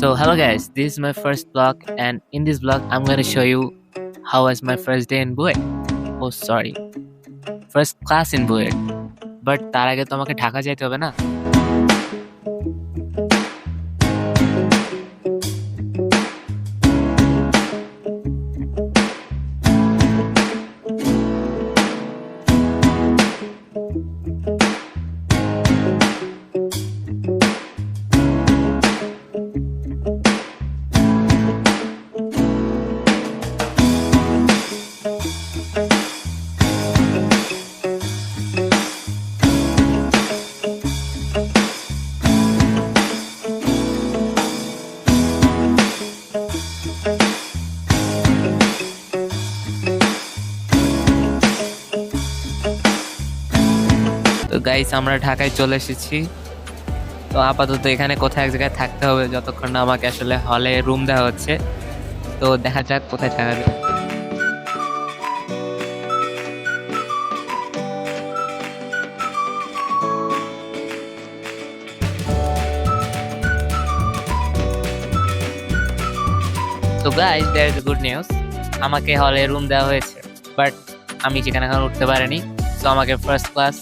So hello guys, this is my first vlog and in this vlog I'm gonna show you how was my first day in Buet. Oh sorry, first class in Buet. But তার আগে তো আমাকে ঢাকা যেতে হবে না? তো guys আমরা ঢাকায় চলে এসেছি। তো আপাতত এখানে কোথায় এক জায়গায় থাকতে হবে যতক্ষণ না আমাকে আসলে হলে রুম দেওয়া হচ্ছে। তো দেখা যাক কোথায় থাকা যায়। তো guys there is good news, আমাকে হলে রুম দেওয়া হয়েছে, বাট আমি সেখানে এখন উঠতে পারিনি। তো আমাকে ফার্স্ট ক্লাস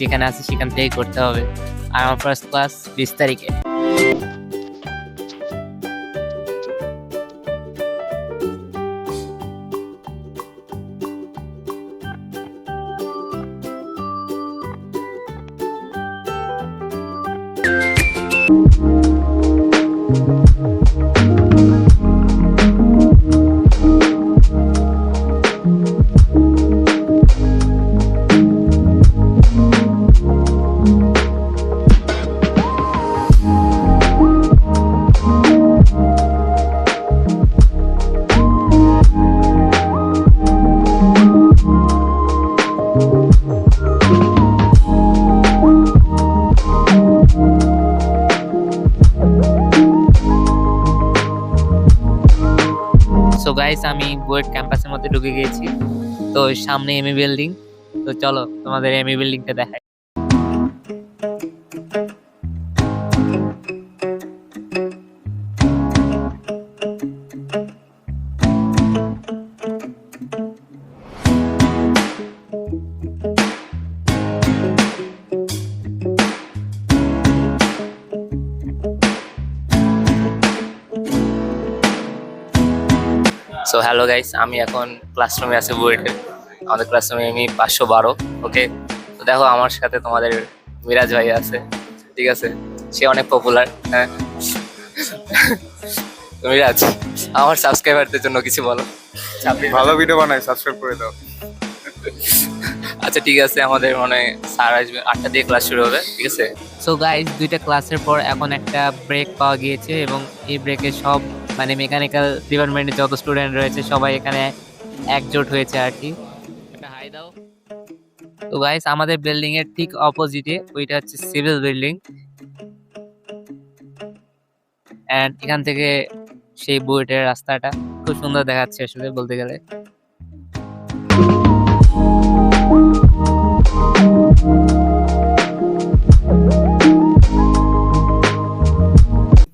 যেখানে আছে সেখান থেকেই করতে হবে। আর আমার ফার্স্ট ক্লাস 20 তারিখে। সো গাইস আমি বুয়েট ক্যাম্পাসের মধ্যে ঢুকে গিয়েছি। তো সামনে এমএ বিল্ডিং। তো চলো তোমাদের এমএ বিল্ডিংটা দেখাই। সো হ্যালো গাইস, আমি এখন ক্লাসরুমে আছি বুয়েটের। আমাদের ক্লাসরুমে আমি 512। ওকে, তো দেখো আমার সাথে তোমাদের মিরাজ ভাই আছে, ঠিক আছে? সে অনেক পপুলার। হ্যাঁ মিরাজ, আমার সাবস্ক্রাইবারদের জন্য কিছু বলো। ভালো ভিডিও বানাই, সাবস্ক্রাইব করে দাও। আচ্ছা ঠিক আছে, আমাদের মানে স্যার আসবে 8টা দিয়ে ক্লাস শুরু হবে, ঠিক আছে? সো গাইস দুইটা ক্লাসের পর এখন একটা ব্রেক পাওয়া গিয়েছে এবং এই ব্রেকে সব মানে মেকানিক্যাল ডিপার্টমেন্টের যত স্টুডেন্ট রয়েছে সবাই এখানে একজোট হয়েছে আর কি। একটা হাই দাও। তো গাইস আমাদের বিল্ডিং এর ঠিক অপোজিটে ওইটা হচ্ছে সিভিল বিল্ডিং, এন্ড এখান থেকে সেই বুয়েটের রাস্তাটা খুব সুন্দর দেখাচ্ছে আসলে বলতে গেলে।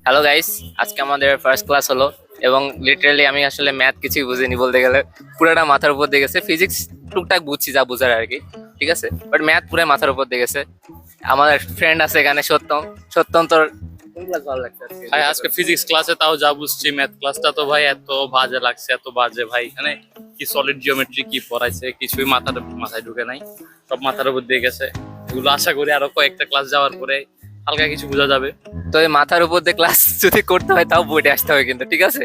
হ্যালো গাইস, আজকে আমাদের ফার্স্ট ক্লাস হলো এবং লিটারালি আমি আসলে ম্যাথ কিছুই বুঝিনি বলতে গেলে। পুরোটা মাথার উপর দিয়ে গেছে। ফিজিক্স টুকটাক বুঝছি যা বুঝার আর কি, ঠিক আছে? বাট ম্যাথ পুরো মাথার উপর দিয়ে গেছে। আমার ফ্রেন্ড আছে এখানে সত্যম। সত্যম তোর কোন ক্লাস ভালো লাগছে আজকে? ভাই আজকে ফিজিক্স ক্লাসে তাও যা বুঝছি, ম্যাথ ক্লাসটা তো ভাই এত বাজে লাগছে, এত বাজে ভাই। এখানে কি সলিড জিওমেট্রি কি পড়াইছে কিছুই মাথায় ঢুকে নাই, সব মাথার উপর দিয়ে গেছে। এগুলো আশা করি আরো কয়েকটা ক্লাস যাওয়ার পরে হালকা কিছু বোঝা যাবে। তো এই মাথার উপর দিয়ে ক্লাস যদি করতে হয় তাও বইটা আসতে হবে কিন্তু, ঠিক আছে?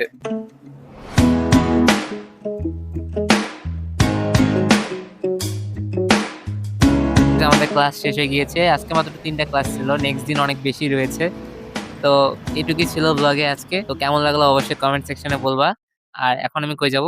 আমাদের ক্লাস শেষ হয়ে গিয়েছে। আজকে মাত্র 3টা ক্লাস ছিল, নেক্সট দিন অনেক বেশি রয়েছে। তো এটুকুই ছিল ব্লগে আজকে। তো কেমন লাগলো অবশ্যই কমেন্ট সেকশনে বলবা। আর এখন আমি কই যাব?